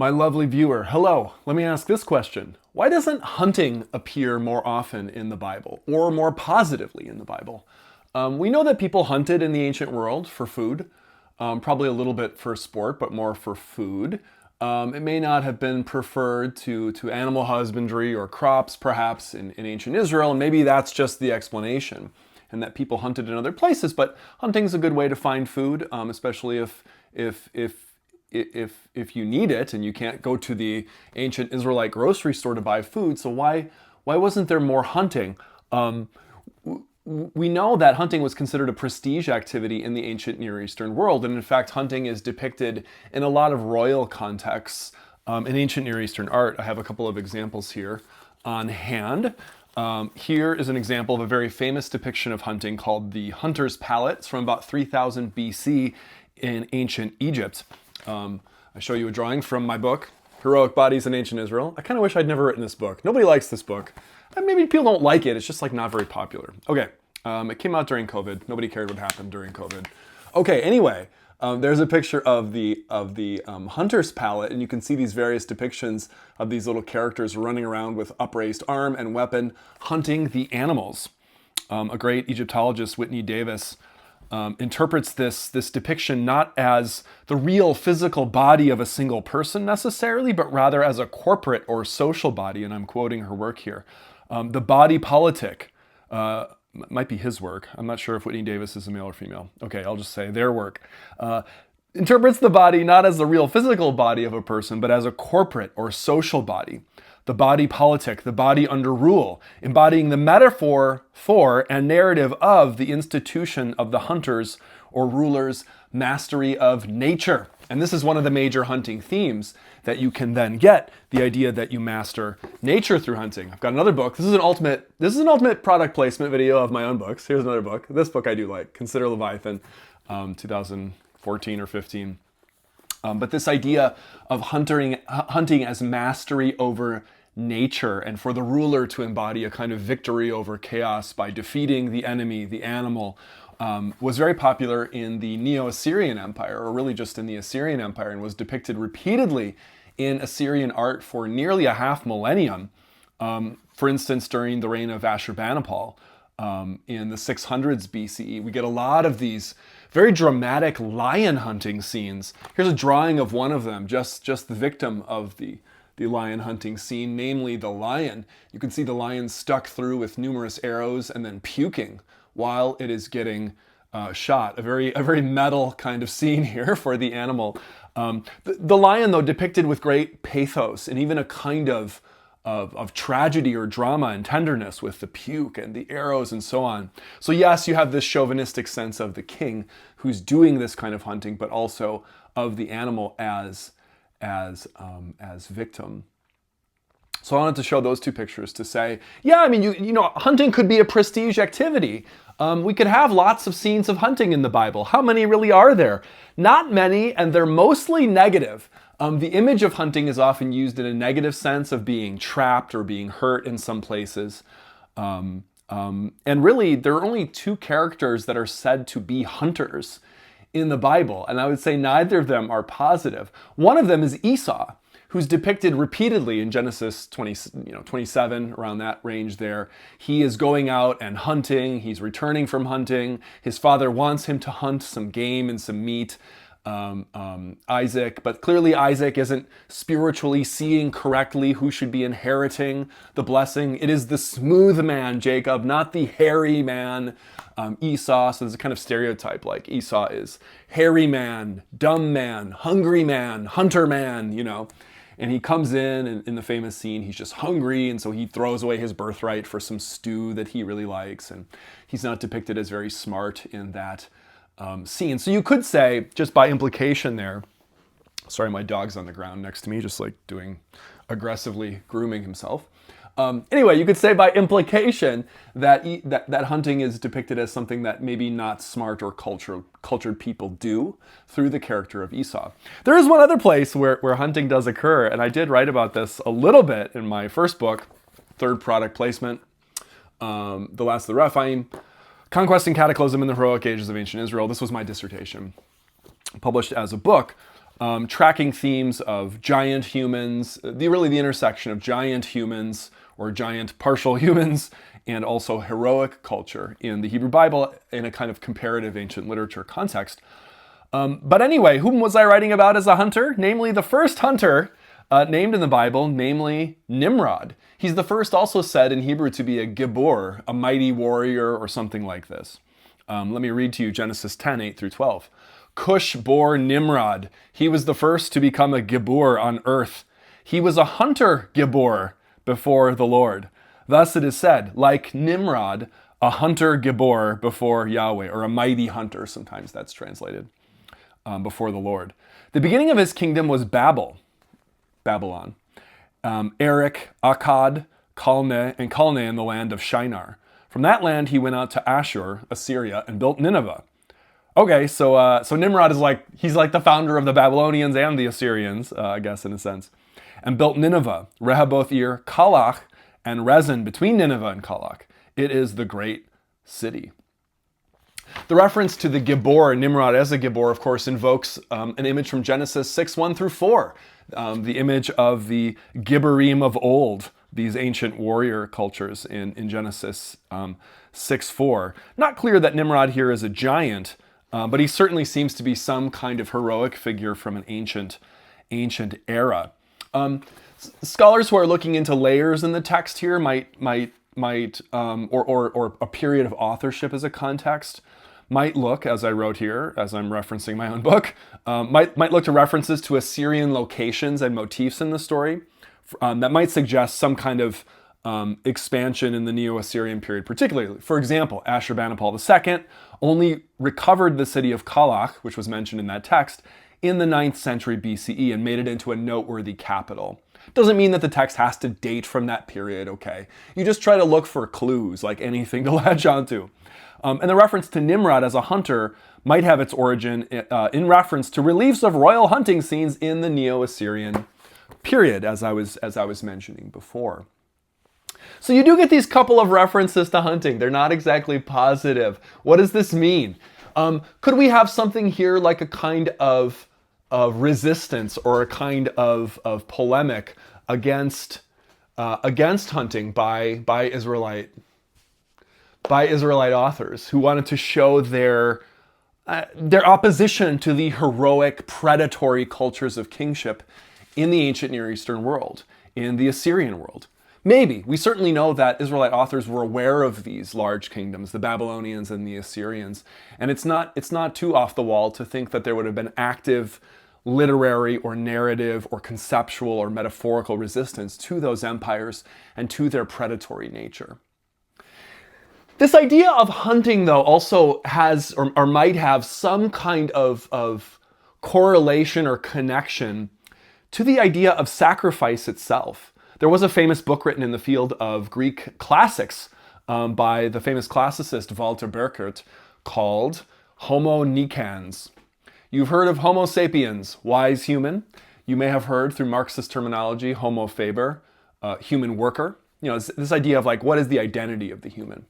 My lovely viewer, hello. Let me ask this question. Why doesn't hunting appear more often in the Bible, or more positively in the Bible? We know that people hunted in the ancient world for food, probably a little bit for sport, but more for food. It may not have been preferred to animal husbandry or crops, perhaps, in ancient Israel, and maybe that's just the explanation, and that people hunted in other places. But hunting's a good way to find food, especially if you need it and you can't go to the ancient Israelite grocery store to buy food. So why wasn't there more hunting? We know that hunting was considered a prestige activity in the ancient Near Eastern world. And in fact, hunting is depicted in a lot of royal contexts in ancient Near Eastern art. I have a couple of examples here on hand. Here is an example of a very famous depiction of hunting called the Hunter's Palette. It's from about 3000 BC in ancient Egypt. I show you a drawing from my book, Heroic Bodies in Ancient Israel. I kind of wish I'd never written this book. Nobody likes this book. And maybe people don't like it. It's just like not very popular. Okay, it came out during COVID. Nobody cared what happened during COVID. Okay, anyway, there's a picture of the Hunter's Palette, and you can see these various depictions of these little characters running around with upraised arm and weapon, hunting the animals. A great Egyptologist, Whitney Davis, interprets this depiction not as the real physical body of a single person necessarily, but rather as a corporate or social body, and I'm quoting her work here. The body politic might be his work. I'm not sure if Whitney Davis is a male or female. Okay, I'll just say their work. Interprets the body not as the real physical body of a person, but as a corporate or social body. The body politic, the body under rule, embodying the metaphor for and narrative of the institution of the hunter's or ruler's mastery of nature. And this is one of the major hunting themes that you can then get, the idea that you master nature through hunting. I've got another book. This is an ultimate product placement video of my own books. Here's another book. This book I do like, Consider Leviathan, 2014 or 15. But this idea of hunting as mastery over nature, and for the ruler to embody a kind of victory over chaos by defeating the enemy, the animal, was very popular in the Neo-Assyrian Empire, or really just in the Assyrian Empire, and was depicted repeatedly in Assyrian art for nearly a half millennium. For instance, during the reign of Ashurbanipal in the 600s BCE, we get a lot of these very dramatic lion hunting scenes. Here's a drawing of one of them, just the victim of the lion hunting scene, namely the lion. You can see the lion stuck through with numerous arrows and then puking while it is getting shot. A very metal kind of scene here for the animal. The lion, though, depicted with great pathos and even a kind of tragedy or drama and tenderness with the puke and the arrows and so on. So yes, you have this chauvinistic sense of the king who's doing this kind of hunting, but also of the animal as victim. So I wanted to show those two pictures to say, yeah, I mean, you know, hunting could be a prestige activity. We could have lots of scenes of hunting in the Bible. How many really are there? Not many, and they're mostly negative. The image of hunting is often used in a negative sense of being trapped or being hurt in some places. And really, there are only two characters that are said to be hunters in the Bible, and I would say neither of them are positive. One of them is Esau, who's depicted repeatedly in Genesis 27, around that range there. He is going out and hunting. He's returning from hunting. His father wants him to hunt some game and some meat. Isaac, but clearly Isaac isn't spiritually seeing correctly who should be inheriting the blessing. It is the smooth man, Jacob, not the hairy man, Esau. So there's a kind of stereotype, like Esau is hairy man, dumb man, hungry man, hunter man, you know. And he comes in, and in the famous scene, he's just hungry, and so he throws away his birthright for some stew that he really likes, and he's not depicted as very smart in that scene. So you could say, just by implication there, sorry, my dog's on the ground next to me, just like aggressively grooming himself. Anyway, you could say by implication that hunting is depicted as something that maybe not smart or cultured people do through the character of Esau. There is one other place where hunting does occur, and I did write about this a little bit in my first book, third product placement, The Last of the Rephaim, Conquest and Cataclysm in the Heroic Ages of Ancient Israel. This was my dissertation, published as a book. tracking themes of giant humans, really the intersection of giant humans or giant partial humans, and also heroic culture in the Hebrew Bible in a kind of comparative ancient literature context. But anyway, whom was I writing about as a hunter? Namely, the first hunter named in the Bible, namely Nimrod. He's the first also said in Hebrew to be a gibor, a mighty warrior or something like this. Let me read to you Genesis 10, 8 through 12. Cush bore Nimrod. He was the first to become a gibor on earth. He was a hunter gibor before the Lord. Thus it is said, like Nimrod, a hunter gibor before Yahweh, or a mighty hunter, sometimes that's translated, before the Lord. The beginning of his kingdom was Babylon. Erech, Akkad, Calneh in the land of Shinar. From that land he went out to Ashur, Assyria, and built Nineveh. Okay, so Nimrod is he's like the founder of the Babylonians and the Assyrians, I guess in a sense, and built Nineveh, Rehoboth-ir, Kalach, and Rezin between Nineveh and Kalach. It is the great city. The reference to the Gibor, Nimrod as a Gibor, of course, invokes an image from Genesis 6, 1 through 4, the image of the Gibborim of old, these ancient warrior cultures in Genesis 6, 4. Not clear that Nimrod here is a giant, but he certainly seems to be some kind of heroic figure from an ancient era. Scholars who are looking into layers in the text here or a period of authorship as a context, might look, as I wrote here, as I'm referencing my own book, might look to references to Assyrian locations and motifs in the story that might suggest some kind of expansion in the Neo-Assyrian period, particularly. For example, Ashurbanipal II only recovered the city of Kalach, which was mentioned in that text, in the 9th century BCE and made it into a noteworthy capital. Doesn't mean that the text has to date from that period, okay? You just try to look for clues, like anything to latch onto. And the reference to Nimrod as a hunter might have its origin in reference to reliefs of royal hunting scenes in the Neo-Assyrian period, as I was mentioning before. So you do get these couple of references to hunting. They're not exactly positive. What does this mean? Could we have something here like a kind of resistance or a kind of polemic against hunting by Israelite authors who wanted to show their opposition to the heroic, predatory cultures of kingship in the ancient Near Eastern world, in the Assyrian world? Maybe. We certainly know that Israelite authors were aware of these large kingdoms, the Babylonians and the Assyrians, and it's not too off the wall to think that there would have been active literary or narrative or conceptual or metaphorical resistance to those empires and to their predatory nature. This idea of hunting, though, also has or might have some kind of correlation or connection to the idea of sacrifice itself. There was a famous book written in the field of Greek classics by the famous classicist Walter Burkert called Homo Nicans. You've heard of Homo sapiens, wise human. You may have heard through Marxist terminology, Homo faber, human worker. You know, this idea of what is the identity of the human.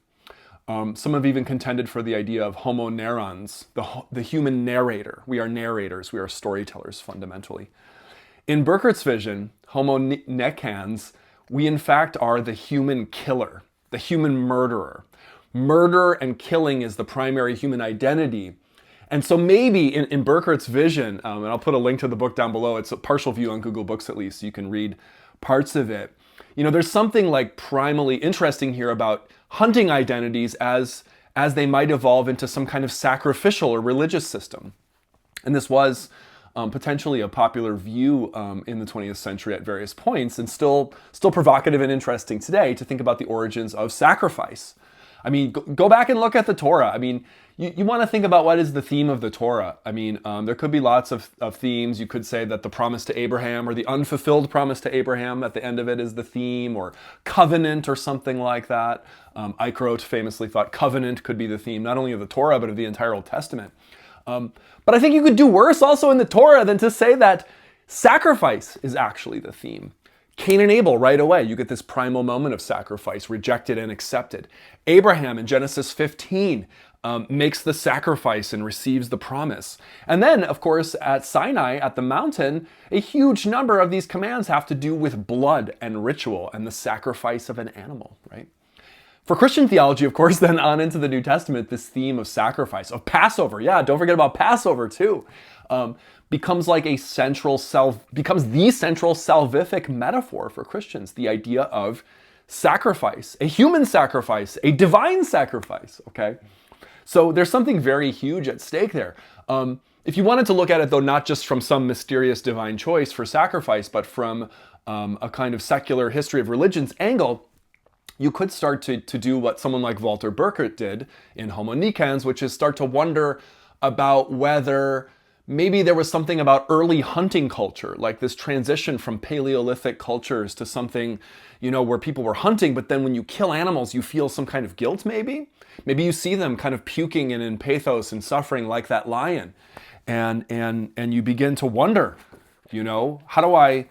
Some have even contended for the idea of Homo narrans, the human narrator. We are narrators, we are storytellers fundamentally. In Burkert's vision, Homo necans, we in fact are the human killer, the human murderer. Murder and killing is the primary human identity. And so maybe in Burkert's vision, and I'll put a link to the book down below, it's a partial view on Google Books at least, so you can read parts of it. You know, there's something primally interesting here about hunting identities as they might evolve into some kind of sacrificial or religious system. And this was potentially a popular view in the 20th century at various points, and still provocative and interesting today to think about the origins of sacrifice. I mean, go back and look at the Torah. I mean, you want to think about what is the theme of the Torah. I mean, there could be lots of themes. You could say that the promise to Abraham or the unfulfilled promise to Abraham at the end of it is the theme, or covenant or something like that. Eichrodt famously thought covenant could be the theme, not only of the Torah, but of the entire Old Testament. But I think you could do worse also in the Torah than to say that sacrifice is actually the theme. Cain and Abel, right away, you get this primal moment of sacrifice, rejected and accepted. Abraham in Genesis 15, makes the sacrifice and receives the promise. And then, of course, at Sinai, at the mountain, a huge number of these commands have to do with blood and ritual and the sacrifice of an animal, right? For Christian theology, of course, then on into the New Testament, this theme of sacrifice, of Passover, yeah, don't forget about Passover too, becomes the central salvific metaphor for Christians, the idea of sacrifice, a human sacrifice, a divine sacrifice, okay? So there's something very huge at stake there. If you wanted to look at it, though, not just from some mysterious divine choice for sacrifice, but from a kind of secular history of religion's angle, you could start to do what someone like Walter Burkert did in Homo Nicans, which is start to wonder about whether maybe there was something about early hunting culture, like this transition from Paleolithic cultures to something, where people were hunting, but then when you kill animals, you feel some kind of guilt, maybe? Maybe you see them kind of puking and in pathos and suffering like that lion. And you begin to wonder, how do I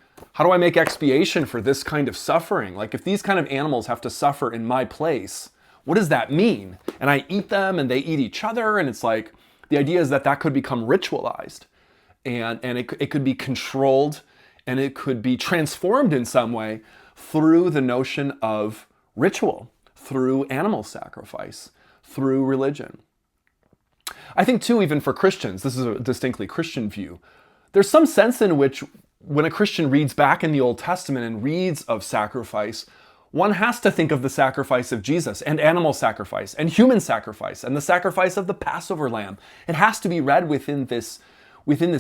make expiation for this kind of suffering? Like, if these kind of animals have to suffer in my place, what does that mean? And I eat them and they eat each other, and it's like, the idea is that could become ritualized, and it could be controlled, and it could be transformed in some way through the notion of ritual, through animal sacrifice, through religion. I think too, even for Christians, this is a distinctly Christian view, there's some sense in which when a Christian reads back in the Old Testament and reads of sacrifice, one has to think of the sacrifice of Jesus and animal sacrifice and human sacrifice and the sacrifice of the Passover lamb. It has to be read within this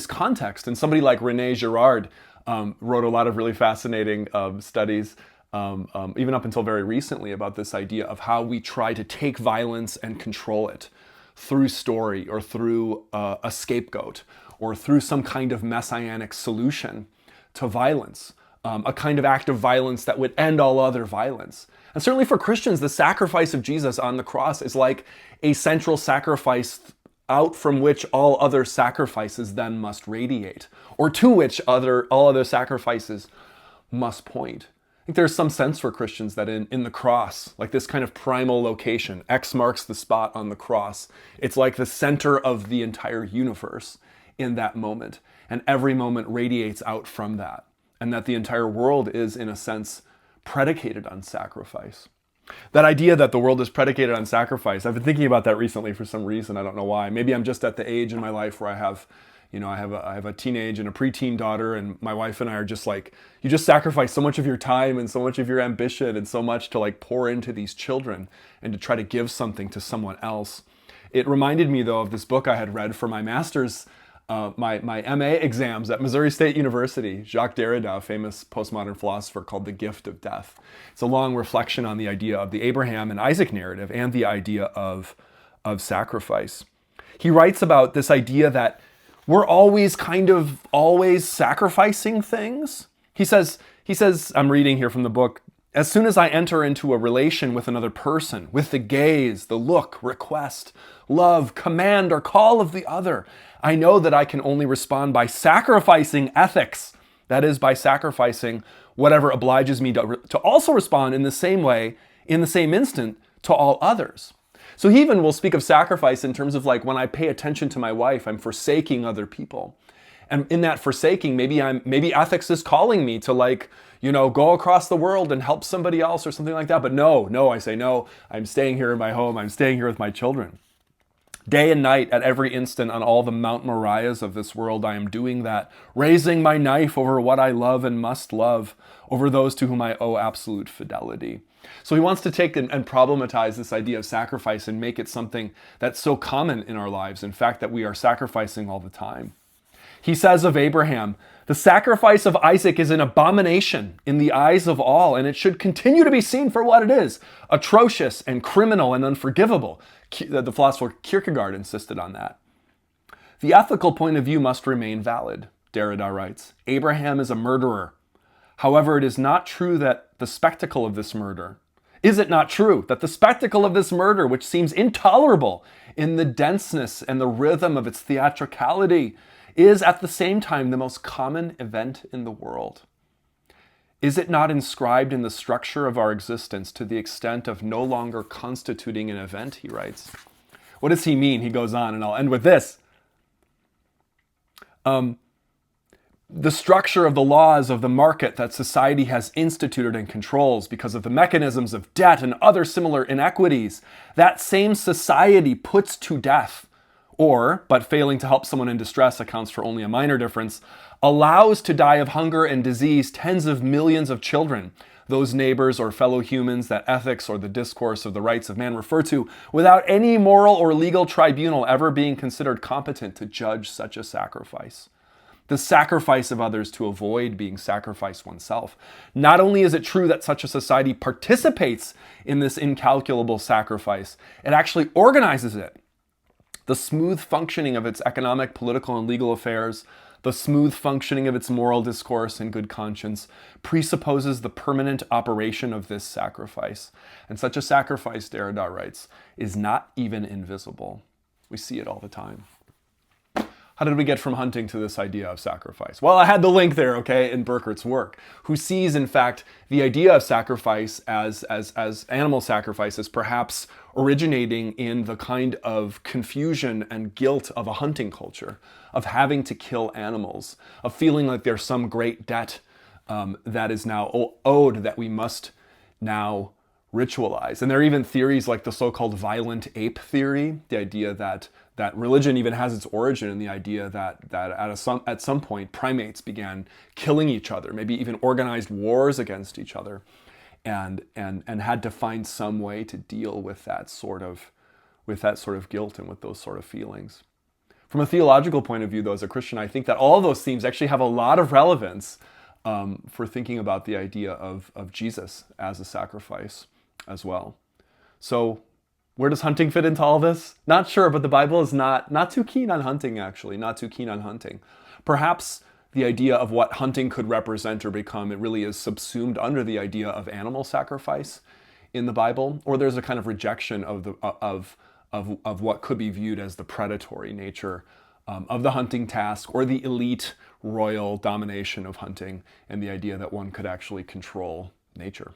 context. And somebody like René Girard wrote a lot of really fascinating studies, even up until very recently, about this idea of how we try to take violence and control it through story or through a scapegoat or through some kind of messianic solution to violence. A kind of act of violence that would end all other violence. And certainly for Christians, the sacrifice of Jesus on the cross is like a central sacrifice out from which all other sacrifices then must radiate, or to which all other sacrifices must point. I think there's some sense for Christians that in the cross, like this kind of primal location, X marks the spot on the cross, it's like the center of the entire universe in that moment, and every moment radiates out from that. And that the entire world is, in a sense, predicated on sacrifice. That idea that the world is predicated on sacrifice, I've been thinking about that recently for some reason, I don't know why. Maybe I'm just at the age in my life where I have a teenage and a preteen daughter, and my wife and I are just like, you just sacrifice so much of your time and so much of your ambition and so much to like pour into these children and to try to give something to someone else. It reminded me, though, of this book I had read for my master's my MA exams at Missouri State University. Jacques Derrida, a famous postmodern philosopher, called The Gift of Death. It's a long reflection on the idea of the Abraham and Isaac narrative and the idea of sacrifice. He writes about this idea that we're always sacrificing things. He says, I'm reading here from the book, as soon as I enter into a relation with another person, with the gaze, the look, request, love, command, or call of the other, I know that I can only respond by sacrificing ethics. That is, by sacrificing whatever obliges me to also respond in the same way, in the same instant, to all others. So he even will speak of sacrifice in terms of like, when I pay attention to my wife, I'm forsaking other people. And in that forsaking, maybe ethics is calling me to go across the world and help somebody else or something like that. But no, I say no, I'm staying here in my home. I'm staying here with my children. Day and night, at every instant, on all the Mount Moriahs of this world, I am doing that, raising my knife over what I love and must love, over those to whom I owe absolute fidelity. So he wants to take and problematize this idea of sacrifice and make it something that's so common in our lives, in fact, that we are sacrificing all the time. He says of Abraham, the sacrifice of Isaac is an abomination in the eyes of all, and it should continue to be seen for what it is, atrocious and criminal and unforgivable. The philosopher Kierkegaard insisted on that. The ethical point of view must remain valid, Derrida writes. Abraham is a murderer. However, it is not true that the spectacle of this murder, which seems intolerable in the denseness and the rhythm of its theatricality, is at the same time the most common event in the world? Is it not inscribed in the structure of our existence to the extent of no longer constituting an event, he writes? What does he mean? He goes on, and I'll end with this. The structure of the laws of the market that society has instituted and controls because of the mechanisms of debt and other similar inequities, that same society puts to death, or, but failing to help someone in distress accounts for only a minor difference, allows to die of hunger and disease tens of millions of children, those neighbors or fellow humans that ethics or the discourse of the rights of man refer to, without any moral or legal tribunal ever being considered competent to judge such a sacrifice. The sacrifice of others to avoid being sacrificed oneself. Not only is it true that such a society participates in this incalculable sacrifice, it actually organizes it. The smooth functioning of its economic, political, and legal affairs, the smooth functioning of its moral discourse and good conscience presupposes the permanent operation of this sacrifice. And such a sacrifice, Derrida writes, is not even invisible. We see it all the time. How did we get from hunting to this idea of sacrifice? Well, I had the link there, okay, in Burkert's work, who sees, in fact, the idea of sacrifice as animal sacrifice as perhaps originating in the kind of confusion and guilt of a hunting culture, of having to kill animals, of feeling like there's some great debt that is now owed that we must now ritualize. And there are even theories like the so-called violent ape theory, the idea that religion even has its origin in the idea that at some point primates began killing each other, maybe even organized wars against each other, and had to find some way to deal with that sort of guilt and with those sort of feelings. From a theological point of view, though, as a Christian, I think that all of those themes actually have a lot of relevance for thinking about the idea of Jesus as a sacrifice as well. So where does hunting fit into all this? Not sure, but the Bible is not too keen on hunting, actually, not too keen on hunting. Perhaps the idea of what hunting could represent or become, it really is subsumed under the idea of animal sacrifice in the Bible, or there's a kind of rejection of what could be viewed as the predatory nature of the hunting task, or the elite royal domination of hunting, and the idea that one could actually control nature.